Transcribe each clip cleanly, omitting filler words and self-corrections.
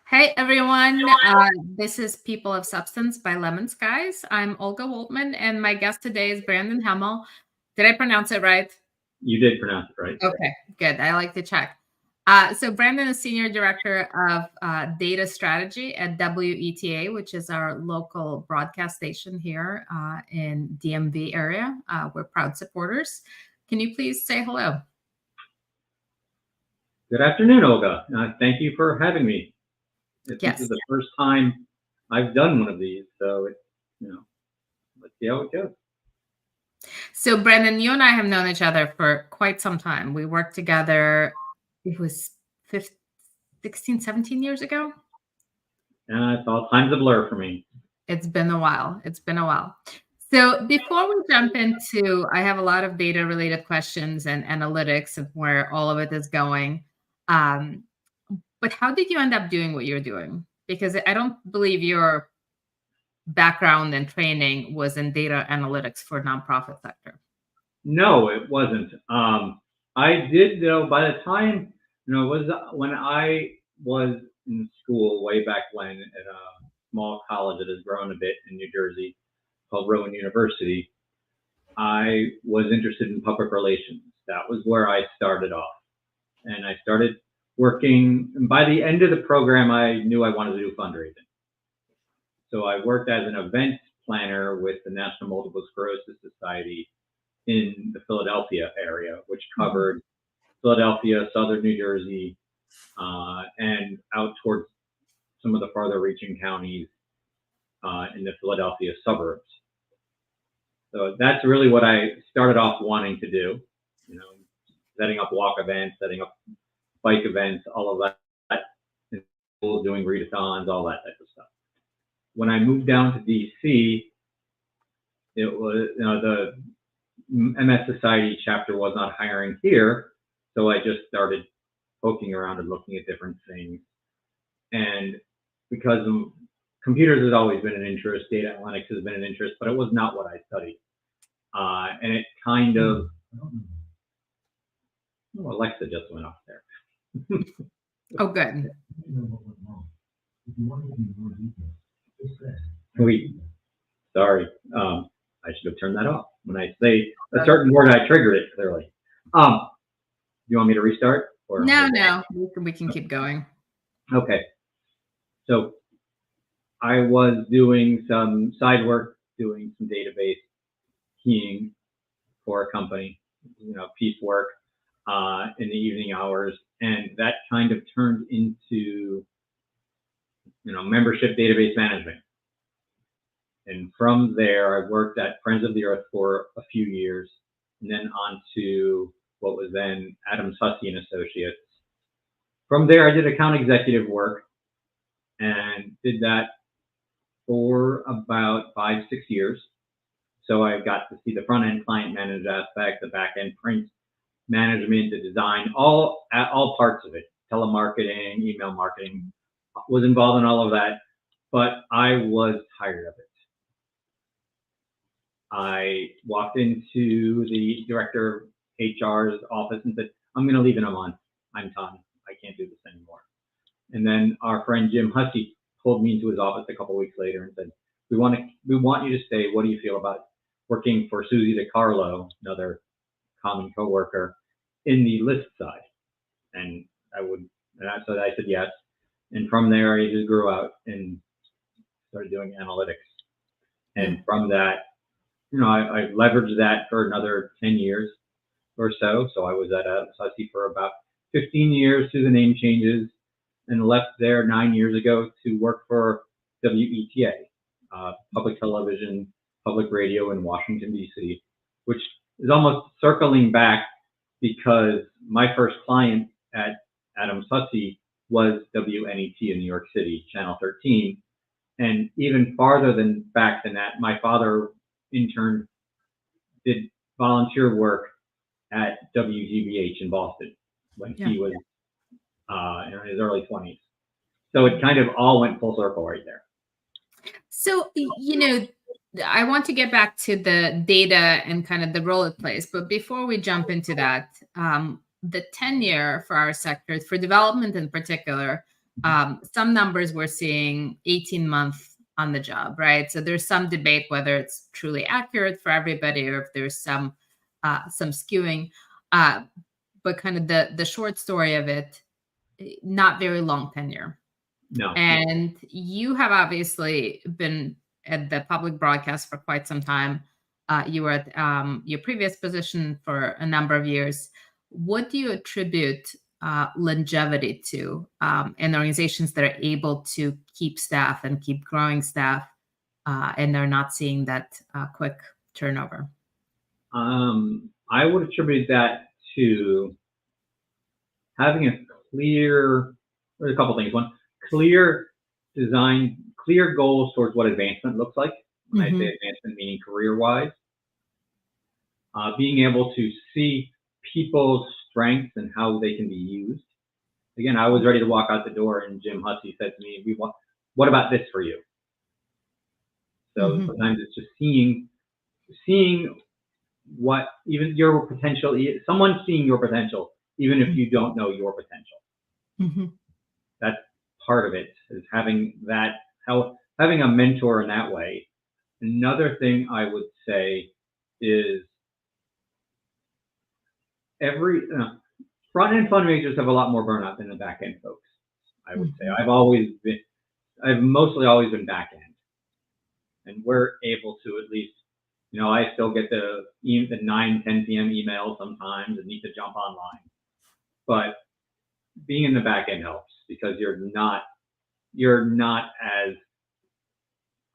Hey everyone, this is People of Substance by LemonSkies. I'm Olga Woltman, and my guest today is Brandon Hemel. Did I pronounce it right? You did pronounce it right. Okay, good. I like to check. So Brandon is Senior Director of Data Strategy at WETA, which is our local broadcast station here in DMV area. We're proud supporters. Can you please say hello? Good afternoon, Olga. Thank you for having me. This Yes. is the first time I've done one of these, so let's see how it goes. So, Brandon, you and I have known each other for quite some time. We worked together, it was 15, 16, 17 years ago. It's all time's a blur for me. It's been a while. It's been a while. So before we jump into, I have a lot of data related questions and analytics of where all of it is going. But how did you end up doing what you're doing? Because I don't believe your background and training was in data analytics for nonprofit sector. No, it wasn't. I did though. By the time it was when I was in school way back when at a small college that has grown a bit in New Jersey called Rowan University. I was interested in public relations. That was where I started off, and I started working. And by the end of the program, I knew I wanted to do fundraising. So I worked as an event planner with the National Multiple Sclerosis Society in the Philadelphia area, which covered Philadelphia, southern New Jersey, and out towards some of the farther reaching counties in the Philadelphia suburbs. So that's really what I started off wanting to do, setting up walk events, setting up bike events, all of that, doing readathons, all that type of stuff. When I moved down to DC, it was, the MS Society chapter was not hiring here, so I just started poking around and looking at different things. And because computers has always been an interest, data analytics has been an interest, but it was not what I studied. And it kind of, Alexa just went off there. Oh, good. Sorry, I should have turned that off. When I say a certain word, I triggered it clearly. You want me to restart? Or no, we can keep going. Okay. So I was doing some side work, doing some database keying for a company, piecework in the evening hours, and that kind of turned into, membership database management. And from there, I worked at Friends of the Earth for a few years, and then on to what was then Adams Hussey and Associates. From there, I did account executive work and did that for about 5-6 years. So I got to see the front end client managed aspect, the back end print management, the design, all parts of it. Telemarketing, email marketing, was involved in all of that, but I was tired of it. I walked into the director of HR's office and said, I'm going to leave in a month. I'm done. I can't do this anymore. And then our friend Jim Hussey pulled me into his office a couple of weeks later and said, we want you to stay. What do you feel about working for Susie DiCarlo, another common coworker, in the list side? And so I said yes. And from there, I just grew out and started doing analytics. And from that, I leveraged that for another 10 years or so. So I was at Adams Hussey for about 15 years through the name changes, and left there 9 years ago to work for WETA, public television, public radio in Washington, D.C., which is almost circling back because my first client at Adams Hussey was WNET in New York City, Channel 13. And even farther back than that, my father did volunteer work at WGBH in Boston when he was in his early 20s. So it kind of all went full circle right there. So, I want to get back to the data and kind of the role it plays. But before we jump into that, the tenure for our sector, for development in particular, Some numbers we're seeing 18 months on the job, right? So there's some debate whether it's truly accurate for everybody or if there's some skewing. But kind of the short story of it, not very long tenure. No. And you have obviously been at the public broadcast for quite some time. You were at your previous position for a number of years. What do you attribute longevity to in organizations that are able to keep staff and keep growing staff, and they're not seeing that quick turnover? I would attribute that to having a clear, there's a couple things. One, clear design, clear goals towards what advancement looks like. When I say advancement, meaning career-wise. Being able to see people's strengths and how they can be used. Again, I was ready to walk out the door, and Jim Hussey said to me, "What about this for you?" So sometimes it's just seeing what even your potential. Someone seeing your potential, even if you don't know your potential. That's part of it, is having having a mentor in that way. Another thing I would say is every front-end fundraisers have a lot more burnout than the back-end folks, I would say. I've mostly always been back-end. And we're able to at least, I still get the 9, 10 p.m. emails sometimes and need to jump online. But being in the back-end helps because you're not as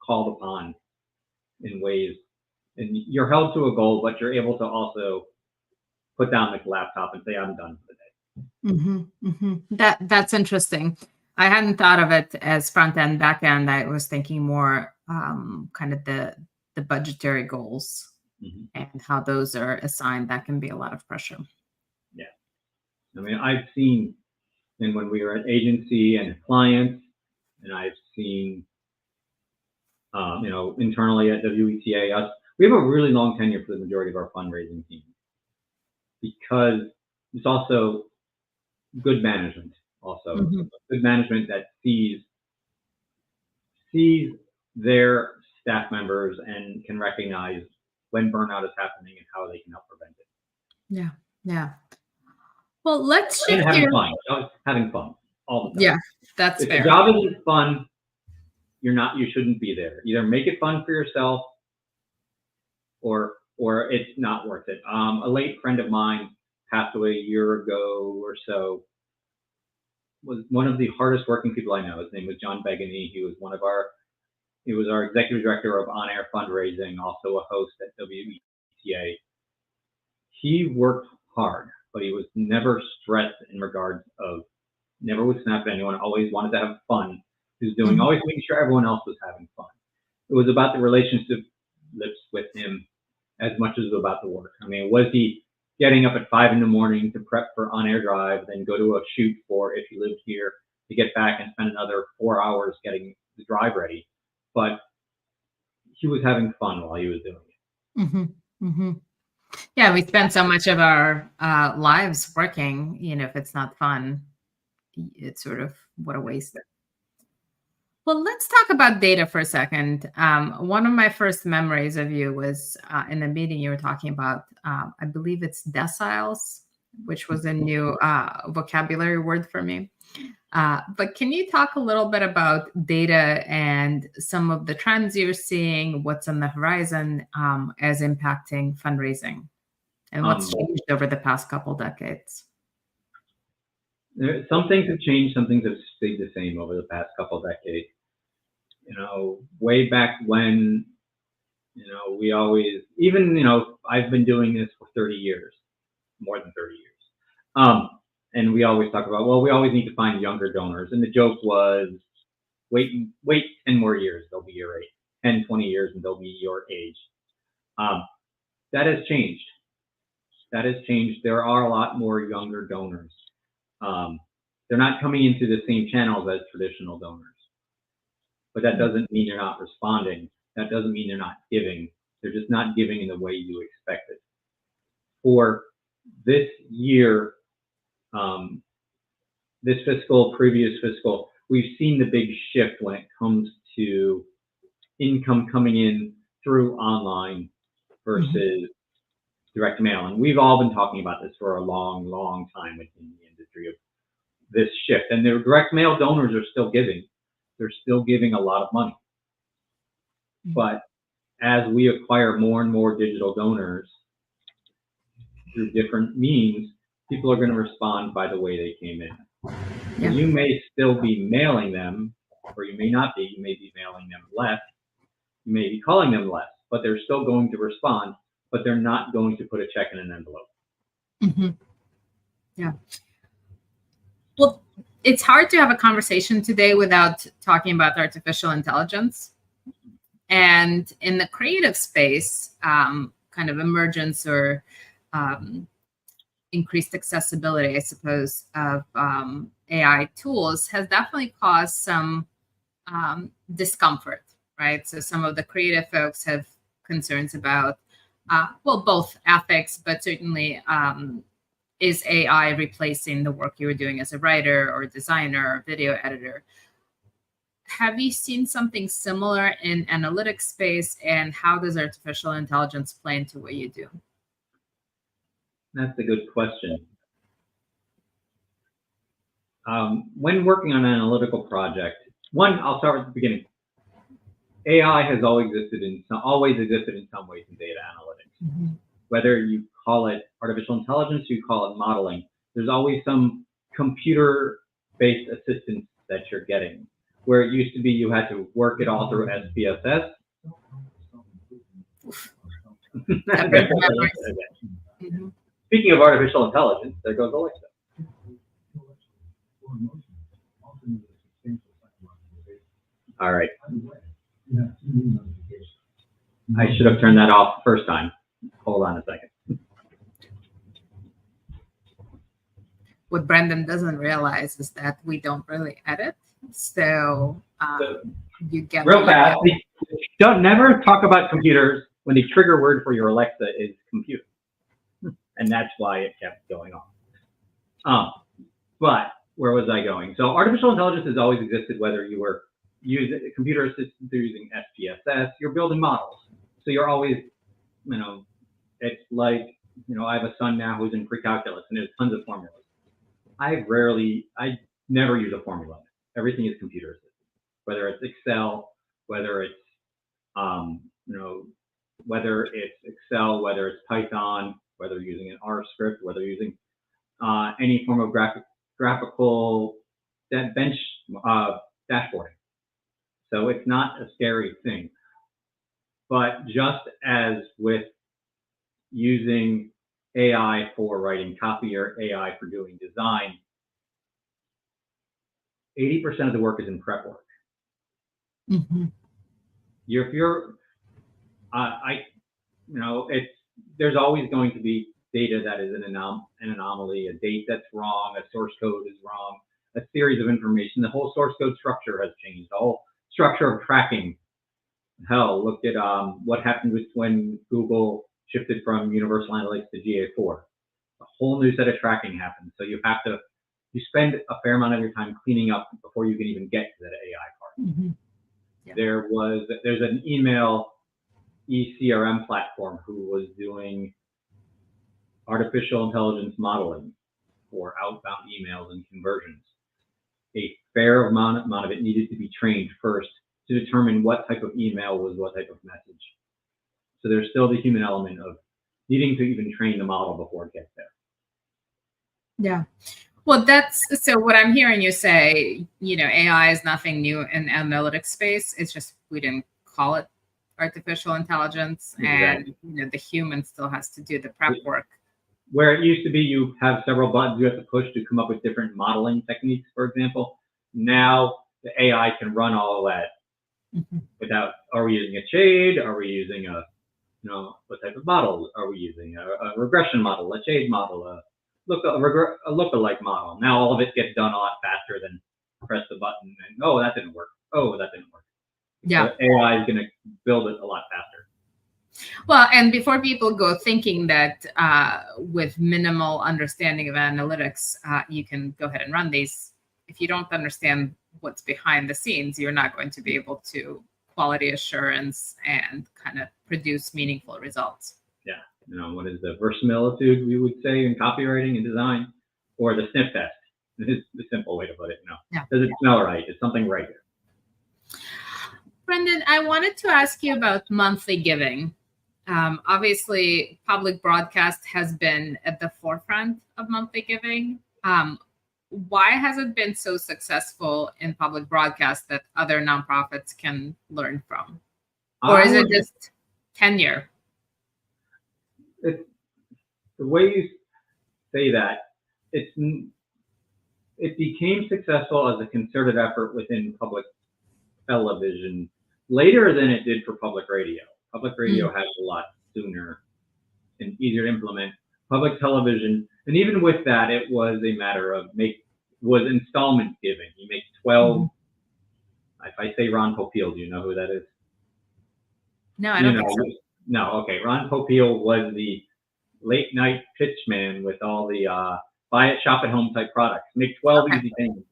called upon in ways, and you're held to a goal, but you're able to also put down the laptop and say, I'm done for the day. That's interesting. I hadn't thought of it as front end, back end. I was thinking more kind of the budgetary goals and how those are assigned. That can be a lot of pressure. Yeah. I mean, I've seen, and when we were at agency and clients, and I've seen, internally at WETA, we have a really long tenure for the majority of our fundraising team because it's also good management. Also, good management that sees their staff members and can recognize when burnout is happening and how they can help prevent it. Yeah. Well, let's shift having fun all the time. Yeah, that's fair. If the job isn't fun, you shouldn't be there. Either make it fun for yourself or it's not worth it. A late friend of mine passed away a year ago or so. Was one of the hardest working people I know. His name was John Begany. He was our executive director of on-air fundraising, also a host at WETA. He worked hard, but he was never stressed in regards of never would snap at anyone, always wanted to have fun. He was doing always making sure everyone else was having fun. It was about the relationships with him as much as it was about the work. I mean, was he getting up at 5 a.m. to prep for on-air drive, then go to a shoot for, if he lived here, to get back and spend another 4 hours getting the drive ready? But he was having fun while he was doing it. Yeah, we spend so much of our lives working. If it's not fun, it's sort of what a waste. Well, let's talk about data for a second. One of my first memories of you was in the meeting you were talking about, I believe it's deciles, which was a new vocabulary word for me. But can you talk a little bit about data and some of the trends you're seeing, what's on the horizon as impacting fundraising, and what's changed over the past couple decades? Some things have changed, some things have stayed the same over the past couple of decades. Way back when, we always, I've been doing this for 30 years, more than 30 years. And we always talk about, we always need to find younger donors. And the joke was, wait 10 more years, they'll be your age. 10, 20 years, and they'll be your age. That has changed. There are a lot more younger donors. They're not coming into the same channels as traditional donors. But that doesn't mean they're not responding. That doesn't mean they're not giving. They're just not giving in the way you expected. For this year, this fiscal, previous fiscal, we've seen the big shift when it comes to income coming in through online versus direct mail. And we've all been talking about this for a long, long time within the industry of this shift. And the direct mail donors are still giving. They're still giving a lot of money. But as we acquire more and more digital donors through different means, people are going to respond by the way they came in. Yeah. You may still be mailing them, or you may not be. You may be mailing them less. You may be calling them less, but they're still going to respond, but they're not going to put a check in an envelope. Yeah. Well, it's hard to have a conversation today without talking about artificial intelligence. And in the creative space, kind of emergence or increased accessibility, I suppose, of AI tools has definitely caused some discomfort, right? So some of the creative folks have concerns about, well, both ethics, but certainly is AI replacing the work you were doing as a writer or designer or video editor? Have you seen something similar in analytics space, and how does artificial intelligence play into what you do? That's a good question. When working on an analytical project, I'll start with the beginning. AI has always existed in some ways in data analytics. Whether you call it artificial intelligence, you call it modeling, there's always some computer-based assistance that you're getting. Where it used to be you had to work it all through SPSS. Speaking of artificial intelligence, there goes Alexa. All right. I should have turned that off the first time. Hold on a second. What Brandon doesn't realize is that we don't really edit. So you get real fast. Don't never talk about computers when the trigger word for your Alexa is computer, and that's why it kept going on. But where was I going? So artificial intelligence has always existed, whether you were using computer assistants or using SPSS. You're building models, so you're always, it's like, I have a son now who's in pre-calculus, and there's tons of formulas. I never use a formula. Everything is computer assisted, whether it's Excel, whether it's, whether it's Excel, whether it's Python, whether you're using an R script, whether you're using any form of graphical bench dashboarding. So it's not a scary thing. But just as with using AI for writing copy or AI for doing design, 80% of the work is in prep work. There's always going to be data that is an anomaly, a date that's wrong, a source code is wrong, a series of information. The whole source code structure has changed. The whole structure of tracking. Hell, look at what happened when Google shifted from Universal Analytics to GA4. A whole new set of tracking happened. So you spend a fair amount of your time cleaning up before you can even get to that AI part. Yeah. There's an email eCRM platform who was doing artificial intelligence modeling for outbound emails and conversions. A fair amount of it needed to be trained first to determine what type of email was what type of message. So there's still the human element of needing to even train the model before it gets there. Yeah. Well, so what I'm hearing you say, AI is nothing new in analytics space. It's just we didn't call it artificial intelligence, exactly. And the human still has to do the prep work. Where it used to be you have several buttons you have to push to come up with different modeling techniques, for example. Now the AI can run all of that without. Are we using a shade? Are we using what type of model? Are we using a regression model, a shade model, a lookalike model? Now all of it gets done a lot faster than press the button and that didn't work. That didn't work. Yeah. So AI is going to build it a lot faster. Well, and before people go thinking that with minimal understanding of analytics, you can go ahead and run these. If you don't understand what's behind the scenes, you're not going to be able to quality assurance and kind of produce meaningful results. Yeah. What is the verisimilitude we would say in copywriting and design, or the sniff test? This is the simple way to put it. Yeah. Does it smell right? Is something right here? Brendan, I wanted to ask you about monthly giving. Obviously, public broadcast has been at the forefront of monthly giving. Why has it been so successful in public broadcast that other nonprofits can learn from? Or is it just tenure? It's the way you say that. It became successful as a concerted effort within public television later than it did for public radio. Public radio had a lot sooner and easier to implement. Public television, and even with that, it was a matter of was installment giving. You make 12. If I say Ron Popeil, do you know who that is? No, I don't think so. No, okay. Ron Popeil was the late night pitch man with all the buy it, shop at home type products. Make 12 easy payments.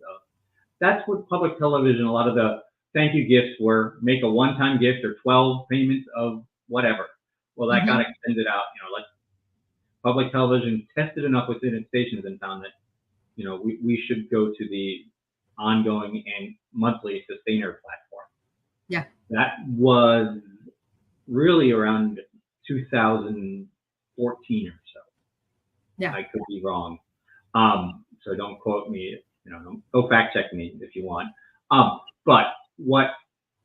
That's what public television, a lot of the thank you gifts were. Make a one-time gift or 12 payments of whatever. Well, that got extended out. Public television tested enough within its stations and found that, we should go to the ongoing and monthly sustainer platform. Yeah. That was really around 2014 or so. Yeah. I could be wrong. So don't quote me, go fact check me if you want. But what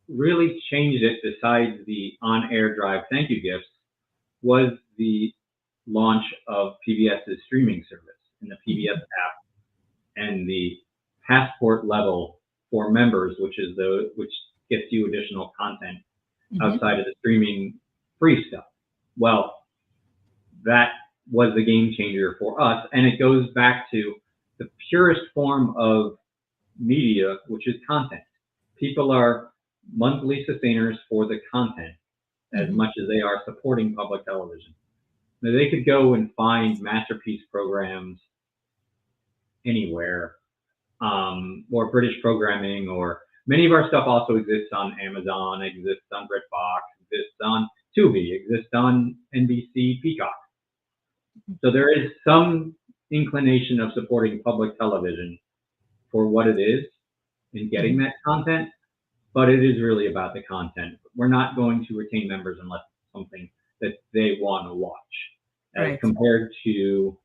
really changed it, besides the on-air drive thank you gifts, was the launch of PBS's streaming service and the PBS app and the passport level for members, which gets you additional content outside of the streaming free stuff. Well, that was the game changer for us, and it goes back to the purest form of media, which is content. People are monthly sustainers for the content as much as they are supporting public television. Now, they could go and find masterpiece programs anywhere, or British programming, or many of our stuff also exists on Amazon, exists on BritBox, exists on Tubi, exists on NBC Peacock. So there is some inclination of supporting public television for what it is and getting that content, but it is really about the content. We're not going to retain members unless it's something that they want to watch. As compared to,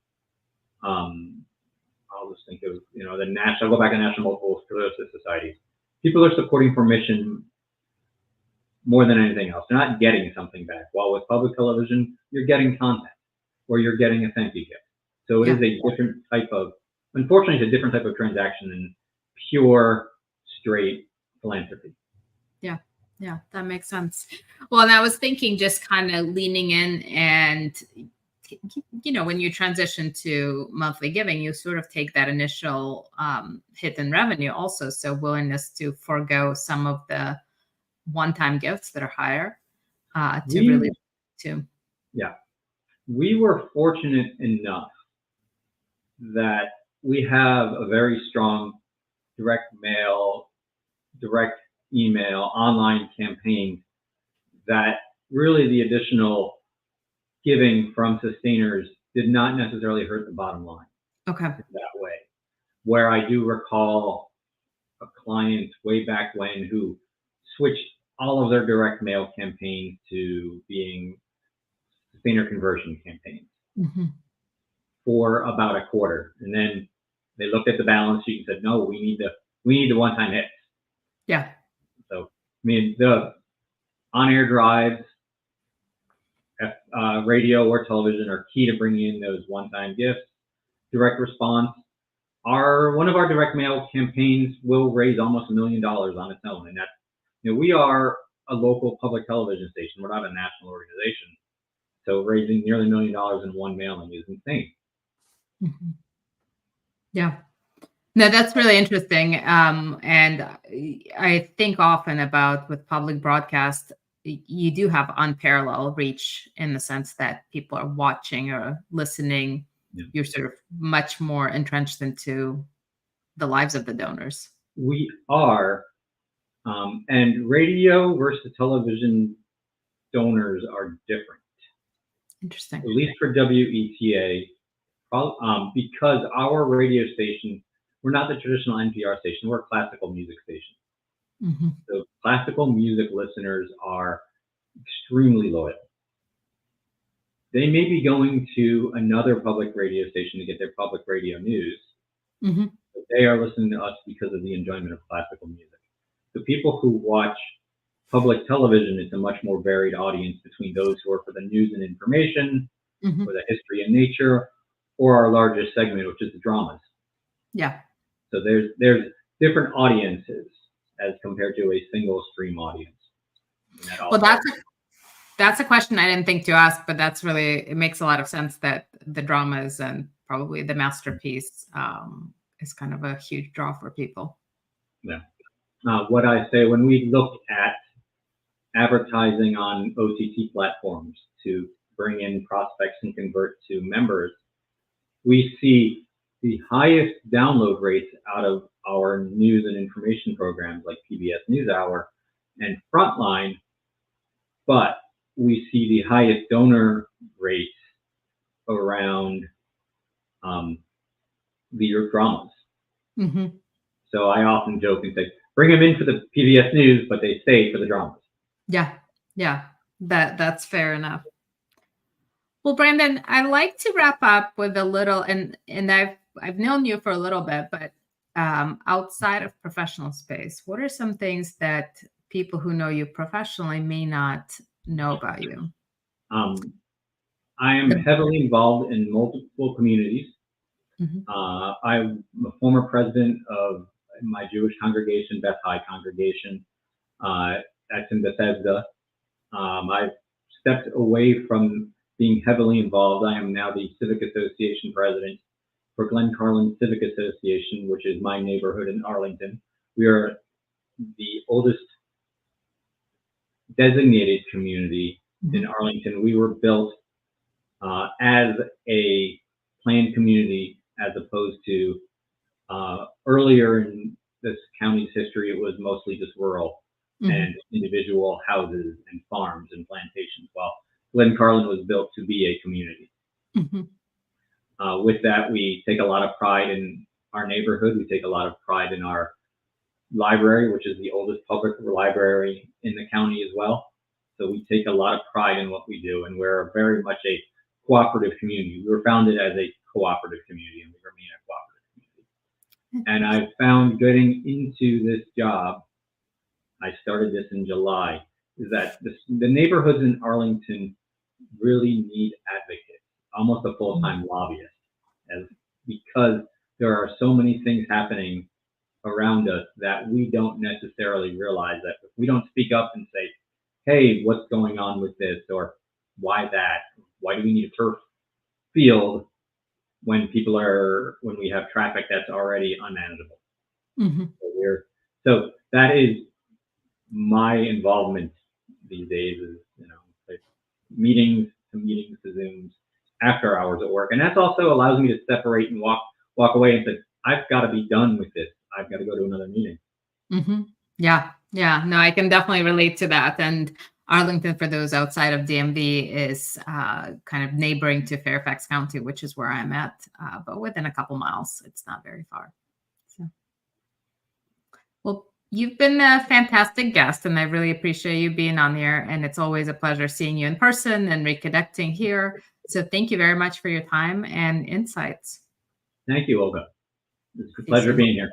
I'll just think of, I'll go back to National Multiple Sclerosis Society. People are supporting for mission more than anything else. They're not getting something back. While with public television, you're getting content or you're getting a thank you gift. So it is a different type of, unfortunately, it's a different type of transaction than pure, straight philanthropy. Yeah, that makes sense. Well, and I was thinking just kind of leaning in and, when you transition to monthly giving, you sort of take that initial hit in revenue also. So willingness to forego some of the one-time gifts that are higher Yeah. We were fortunate enough that we have a very strong direct mail, direct email, online campaign that really the additional giving from sustainers did not necessarily hurt the bottom line. That way. Where I do recall a client way back when who switched all of their direct mail campaigns to being sustainer conversion campaigns for about a quarter. And then they looked at the balance sheet and said, no, we need the one-time hits. Yeah. So, the on-air drives, radio or television are key to bringing in those one-time gifts. Direct response. One of our direct mail campaigns will raise almost $1 million on its own. And that's, we are a local public television station. We're not a national organization. So raising nearly $1 million in one mailing is insane. Yeah. No, that's really interesting. And I think often about with public broadcast, you do have unparalleled reach in the sense that people are watching or listening. You're sort of much more entrenched into the lives of the donors. We are, and radio versus television donors are different. Interesting. At least for WETA, because our radio station, we're not the traditional NPR station, we're a classical music station. Hmm. So classical music listeners are extremely loyal. They may be going to another public radio station to get their public radio news, Hmm. but they are listening to us because of the enjoyment of classical music. The people who watch public television, it's a much more varied audience between those who are for the news and information, Hmm. or the history and nature, or our largest segment, which is the dramas. Yeah. So there's different audiences as compared to a single stream audience. And that Well, also, that's a question I didn't think to ask, but it makes a lot of sense that the dramas and probably the masterpiece is kind of a huge draw for people. yeah. What I say when we look at advertising on OTT platforms to bring in prospects and convert to members, we see the highest download rates out of our news and information programs like PBS NewsHour and Frontline, but we see the highest donor rates around the dramas. Hmm. So I often joke and say, bring them in for the PBS News, but they stay for the dramas. Yeah. Yeah. That's fair enough. Well, Brandon, I like to wrap up with a little, and I've known you for a little bit, but outside of professional space, what are some things that people who know you professionally may not know about you? I am heavily involved in multiple communities. Mhm. I'm a former president of my Jewish congregation, Beth High congregation. That's in Bethesda. I've stepped away from being heavily involved. I am now the Civic Association president for Glen Carlin Civic Association, which is my neighborhood in Arlington. We are the oldest designated community in Arlington. We were built as a planned community as opposed to earlier in this county's history, it was mostly just rural and individual houses and farms and plantations, while Glen Carlin was built to be a community. With that, we take a lot of pride in our neighborhood. We take a lot of pride in our library, which is the oldest public library in the county as well. So we take a lot of pride in what we do, and we're very much a cooperative community. We were founded as a cooperative community, and we remain a cooperative community. And I've found getting into this job, I started this in July, is that the neighborhoods in Arlington really need advocates, almost a full-time lobbyist, because there are so many things happening around us that we don't necessarily realize that if we don't speak up and say, hey, what's going on with this, or why that? Why do we need a turf field when we have traffic that's already unmanageable? So that is my involvement these days, is like meetings to Zooms, after hours at work, and that also allows me to separate and walk away and say, I've got to be done with this. I've got to go to another meeting. Yeah. No, I can definitely relate to that. And Arlington, for those outside of DMV, is kind of neighboring to Fairfax County, which is where I'm at, but within a couple miles. It's not very far. So, well, you've been a fantastic guest, and I really appreciate you being on here. And it's always a pleasure seeing you in person and reconnecting here. So thank you very much for your time and insights. Thank you, Olga. It's a pleasure being here.